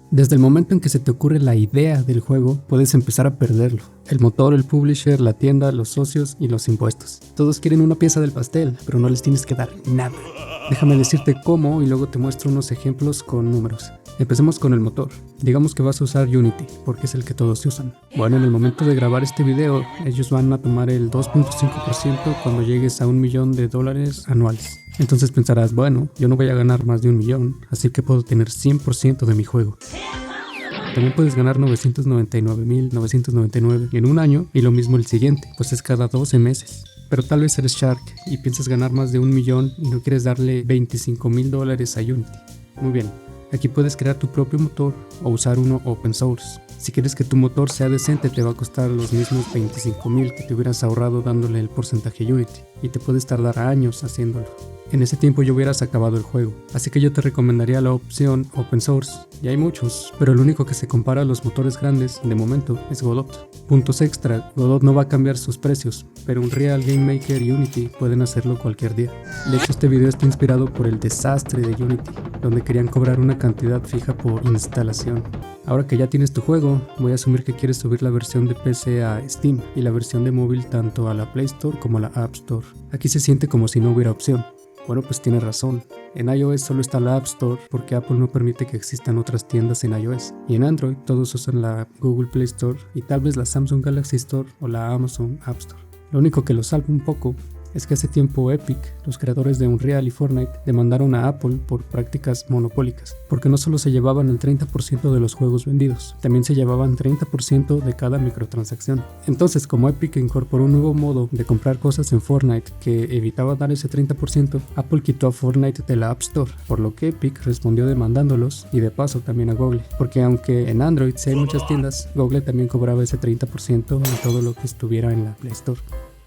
Desde el momento en que se te ocurre la idea del juego, puedes empezar a perderlo. El motor, el publisher, la tienda, los socios y los impuestos. Todos quieren una pieza del pastel, pero no les tienes que dar nada. Déjame decirte cómo y luego te muestro unos ejemplos con números. Empecemos con el motor. Digamos que vas a usar Unity, porque es el que todos usan. Bueno, en el momento de grabar este video, ellos van a tomar el 2.5% cuando llegues a $1 millón anuales. Entonces pensarás, bueno, yo no voy a ganar más de $1 millón, así que puedo tener 100% de mi juego. También puedes ganar 999.999 en un año y lo mismo el siguiente, pues es cada 12 meses. Pero tal vez eres Shark y piensas ganar más de $1 millón y no quieres darle $25,000 a Unity. Muy bien, aquí puedes crear tu propio motor o usar uno open source. Si quieres que tu motor sea decente, te va a costar los mismos 25,000 que te hubieras ahorrado dándole el porcentaje a Unity, y te puedes tardar años haciéndolo. En ese tiempo ya hubieras acabado el juego, así que yo te recomendaría la opción open source. Ya hay muchos, pero el único que se compara a los motores grandes de momento es Godot. Puntos extra, Godot no va a cambiar sus precios, pero Unreal, GameMaker y Unity pueden hacerlo cualquier día. De hecho, este video está inspirado por el desastre de Unity, donde querían cobrar una cantidad fija por instalación. Ahora que ya tienes tu juego, voy a asumir que quieres subir la versión de PC a Steam y la versión de móvil tanto a la Play Store como a la App Store. Aquí se siente como si no hubiera opción. Bueno, pues tienes razón. En iOS solo está la App Store porque Apple no permite que existan otras tiendas en iOS. Y en Android todos usan la Google Play Store y tal vez la Samsung Galaxy Store o la Amazon App Store. Lo único que lo salva un poco es que hace tiempo Epic, los creadores de Unreal y Fortnite, demandaron a Apple por prácticas monopólicas, porque no solo se llevaban el 30% de los juegos vendidos, también se llevaban 30% de cada microtransacción. Entonces, como Epic incorporó un nuevo modo de comprar cosas en Fortnite que evitaba dar ese 30%, Apple quitó a Fortnite de la App Store, por lo que Epic respondió demandándolos y de paso también a Google, porque aunque en Android sí hay muchas tiendas, Google también cobraba ese 30% en todo lo que estuviera en la Play Store.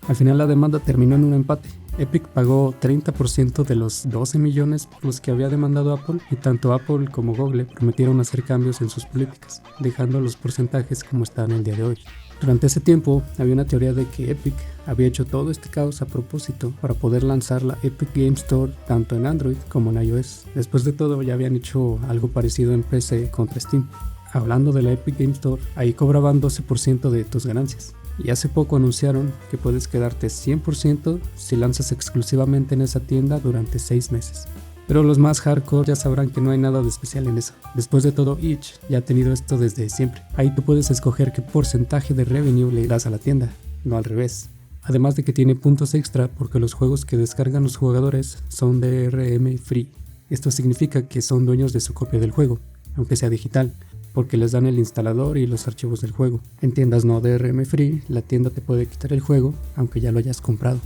Al final la demanda terminó en un empate. Epic pagó 30% de los 12 millones por los que había demandado Apple, y tanto Apple como Google prometieron hacer cambios en sus políticas, dejando los porcentajes como están el día de hoy. Durante ese tiempo había una teoría de que Epic había hecho todo este caos a propósito para poder lanzar la Epic Game Store tanto en Android como en iOS. Después de todo ya habían hecho algo parecido en PC contra Steam. Hablando de la Epic Game Store, ahí cobraban 12% de tus ganancias. Y hace poco anunciaron que puedes quedarte 100% si lanzas exclusivamente en esa tienda durante 6 meses. Pero los más hardcore ya sabrán que no hay nada de especial en eso. Después de todo, Itch ya ha tenido esto desde siempre. Ahí tú puedes escoger qué porcentaje de revenue le das a la tienda, no al revés. Además de que tiene puntos extra porque los juegos que descargan los jugadores son DRM free. Esto significa que son dueños de su copia del juego, aunque sea digital, porque les dan el instalador y los archivos del juego. En tiendas no DRM free, la tienda te puede quitar el juego, aunque ya lo hayas comprado.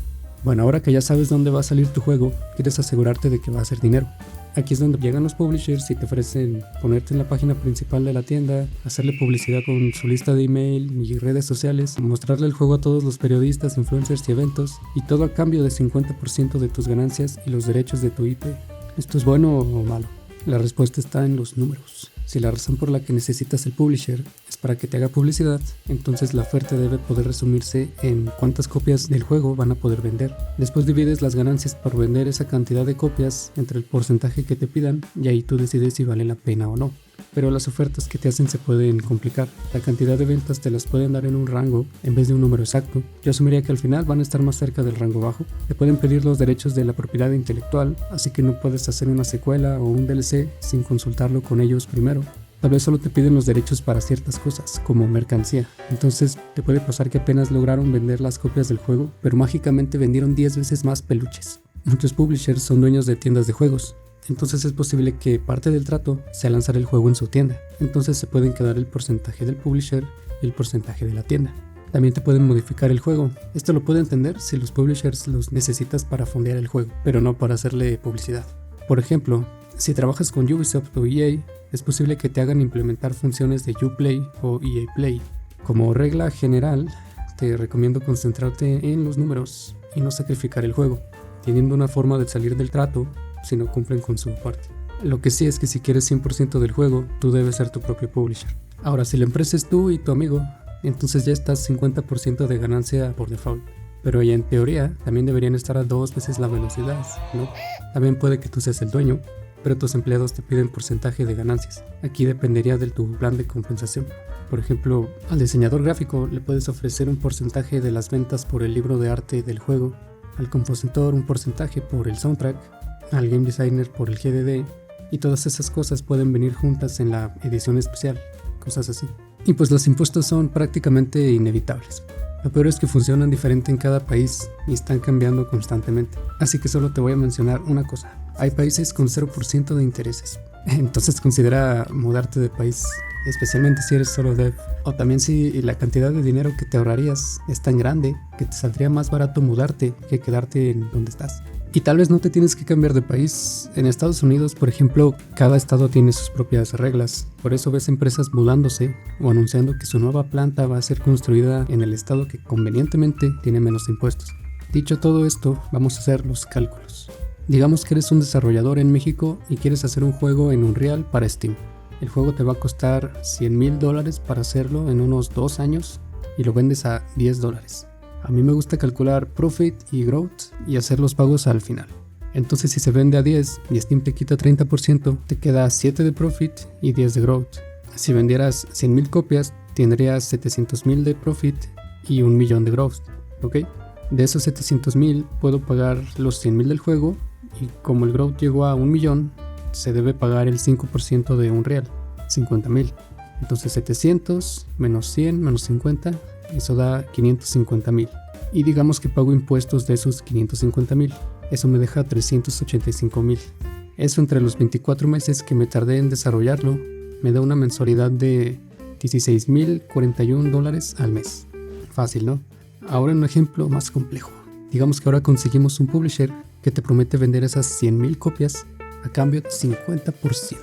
Bueno, ahora que ya sabes dónde va a salir tu juego, quieres asegurarte de que va a hacer dinero. Aquí es donde llegan los publishers y te ofrecen ponerte en la página principal de la tienda, hacerle publicidad con su lista de email y redes sociales, mostrarle el juego a todos los periodistas, influencers y eventos, y todo a cambio de 50% de tus ganancias y los derechos de tu IP. ¿Esto es bueno o malo? La respuesta está en los números. Si la razón por la que necesitas el publisher es para que te haga publicidad, entonces la oferta debe poder resumirse en cuántas copias del juego van a poder vender. Después divides las ganancias por vender esa cantidad de copias entre el porcentaje que te pidan y ahí tú decides si vale la pena o no. Pero las ofertas que te hacen se pueden complicar. La cantidad de ventas te las pueden dar en un rango en vez de un número exacto. Yo asumiría que al final van a estar más cerca del rango bajo. Te pueden pedir los derechos de la propiedad intelectual, así que no puedes hacer una secuela o un DLC sin consultarlo con ellos primero. Tal vez solo te piden los derechos para ciertas cosas, como mercancía. Entonces te puede pasar que apenas lograron vender las copias del juego, pero mágicamente vendieron 10 veces más peluches. Muchos publishers son dueños de tiendas de juegos. Entonces es posible que parte del trato sea lanzar el juego en su tienda. Entonces se pueden quedar el porcentaje del publisher y el porcentaje de la tienda. También te pueden modificar el juego. Esto lo puedo entender si los publishers los necesitas para fondear el juego, pero no para hacerle publicidad. Por ejemplo, si trabajas con Ubisoft o EA, es posible que te hagan implementar funciones de Uplay o EA Play. Como regla general, te recomiendo concentrarte en los números y no sacrificar el juego, teniendo una forma de salir del trato si no cumplen con su parte. Lo que sí es que si quieres 100% del juego, tú debes ser tu propio publisher. Ahora, si la empresa es tú y tu amigo, entonces ya estás 50% de ganancia por default. Pero ya en teoría también deberían estar a 2 veces la velocidad, ¿no? También puede que tú seas el dueño, pero tus empleados te piden porcentaje de ganancias. Aquí dependería de tu plan de compensación. Por ejemplo, al diseñador gráfico le puedes ofrecer un porcentaje de las ventas por el libro de arte del juego, al compositor un porcentaje por el soundtrack, al game designer por el GDD, y todas esas cosas pueden venir juntas en la edición especial, cosas así. Y pues los impuestos son prácticamente inevitables. Lo peor es que funcionan diferente en cada país y están cambiando constantemente. Así que solo te voy a mencionar una cosa. Hay países con 0% de intereses. Entonces considera mudarte de país, especialmente si eres solo dev. O también si la cantidad de dinero que te ahorrarías es tan grande que te saldría más barato mudarte que quedarte en donde estás. Y tal vez no te tienes que cambiar de país. En Estados Unidos, por ejemplo, cada estado tiene sus propias reglas. Por eso ves empresas mudándose o anunciando que su nueva planta va a ser construida en el estado que convenientemente tiene menos impuestos. Dicho todo esto, vamos a hacer los cálculos. Digamos que eres un desarrollador en México y quieres hacer un juego en Unreal para Steam. El juego te va a costar $100,000 para hacerlo en unos 2 años y lo vendes a $10. A mí me gusta calcular profit y growth y hacer los pagos al final. Entonces si se vende a 10 y Steam te quita 30%, te queda 7 de profit y 10 de growth. Si vendieras 100,000 copias, tendrías 700,000 de profit y 1,000,000 de growth, ¿ok? De esos 700,000 puedo pagar los 100,000 del juego y como el growth llegó a 1,000,000, se debe pagar el 5% de Unreal, 50,000. Entonces 700 menos 100 menos 50, eso da 550,000. Y digamos que pago impuestos de esos 550,000. Eso me deja 385,000. Eso entre los 24 meses que me tardé en desarrollarlo, me da una mensualidad de $16,041 al mes. Fácil, ¿no? Ahora un ejemplo más complejo. Digamos que ahora conseguimos un publisher que te promete vender esas 100,000 copias a cambio de 50%.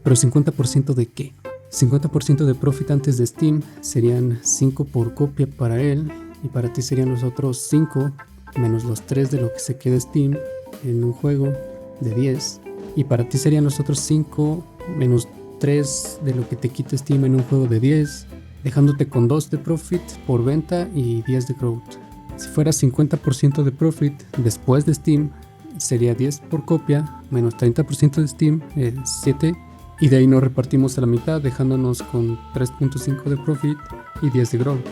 ¿Pero 50% de qué? 50% de profit antes de Steam serían 5 por copia para él y para ti serían los otros 5 menos los 3 de lo que se queda Steam en un juego de 10 y para ti serían los otros 5 menos 3 de lo que te quita Steam en un juego de 10, dejándote con 2 de profit por venta y 10 de growth. Si fuera 50% de profit después de Steam sería 10 por copia menos 30% de Steam, 7. Y de ahí nos repartimos a la mitad dejándonos con 3.5 de profit y 10 de growth.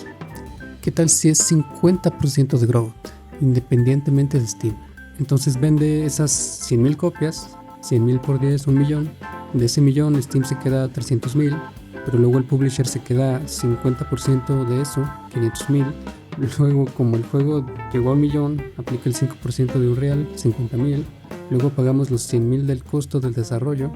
¿Qué tal si es 50% de growth, independientemente de Steam? Entonces vende esas 100,000 copias, 100,000 por 10, 1,000,000. De ese millón Steam se queda 300,000, pero luego el publisher se queda 50% de eso, 500,000. Luego como el juego llegó a 1,000,000, aplica el 5% de Unreal, 50,000. Luego pagamos los 100,000 del costo del desarrollo,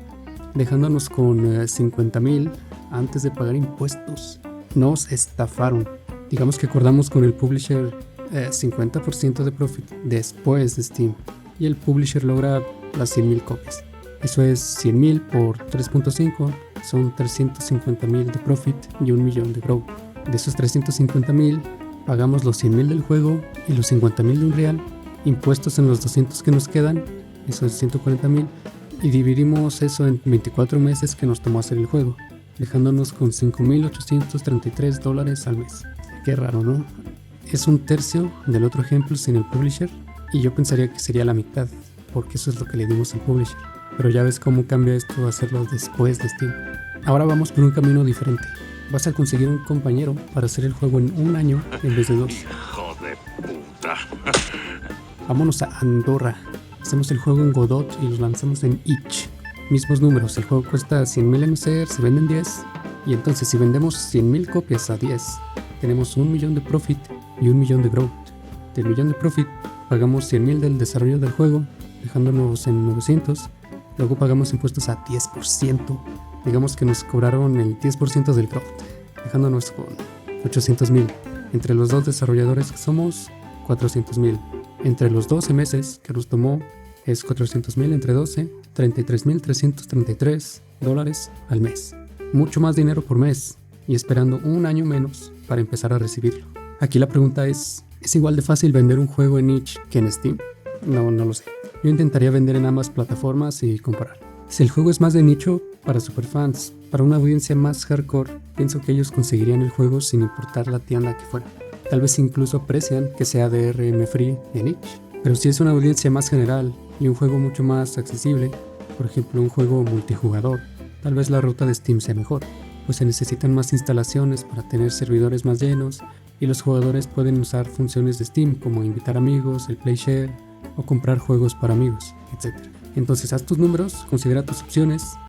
dejándonos con 50,000 antes de pagar impuestos. Nos estafaron. Digamos que acordamos con el publisher 50% de profit después de Steam y el publisher logra las 100,000 copias. Eso es 100,000 por 3.5, son 350,000 de profit y 1,000,000 de growth. De esos 350,000 pagamos los 100,000 del juego y los 50,000 de Unreal, impuestos en los 200 que nos quedan, eso es 140,000. Y dividimos eso en 24 meses que nos tomó hacer el juego, dejándonos con $5,833 al mes. Qué raro, ¿no? Es un tercio del otro ejemplo sin el publisher y yo pensaría que sería la mitad, porque eso es lo que le dimos al publisher. Pero ya ves cómo cambia esto hacerlo después de Steam. Ahora vamos por un camino diferente. Vas a conseguir un compañero para hacer el juego en 1 año en vez de 2. Hijo de puta. Vámonos a Andorra. Hacemos el juego en Godot y lo lanzamos en itch. Mismos números, el juego cuesta 100,000 en hacer, se venden 10. Y entonces si vendemos 100,000 copias a 10, tenemos 1,000,000 de profit y 1,000,000 de growth. Del millón de profit pagamos 100,000 del desarrollo del juego, dejándonos en 900. Luego pagamos impuestos a 10%. Digamos que nos cobraron el 10% del growth, dejándonos con 800,000. Entre los dos desarrolladores que somos, 400,000. Entre los 12 meses que nos tomó es 400,000 entre 12, $33,333 al mes. Mucho más dinero por mes y esperando 1 año menos para empezar a recibirlo. Aquí la pregunta ¿es igual de fácil vender un juego en itch que en Steam? No lo sé. Yo intentaría vender en ambas plataformas y comparar. Si el juego es más de nicho, para superfans, para una audiencia más hardcore, pienso que ellos conseguirían el juego sin importar la tienda que fuera. Tal vez incluso aprecian que sea DRM free en itch. Pero si es una audiencia más general y un juego mucho más accesible, por ejemplo un juego multijugador, tal vez la ruta de Steam sea mejor, pues se necesitan más instalaciones para tener servidores más llenos y los jugadores pueden usar funciones de Steam como invitar amigos, el Play Share o comprar juegos para amigos, etc. Entonces haz tus números, considera tus opciones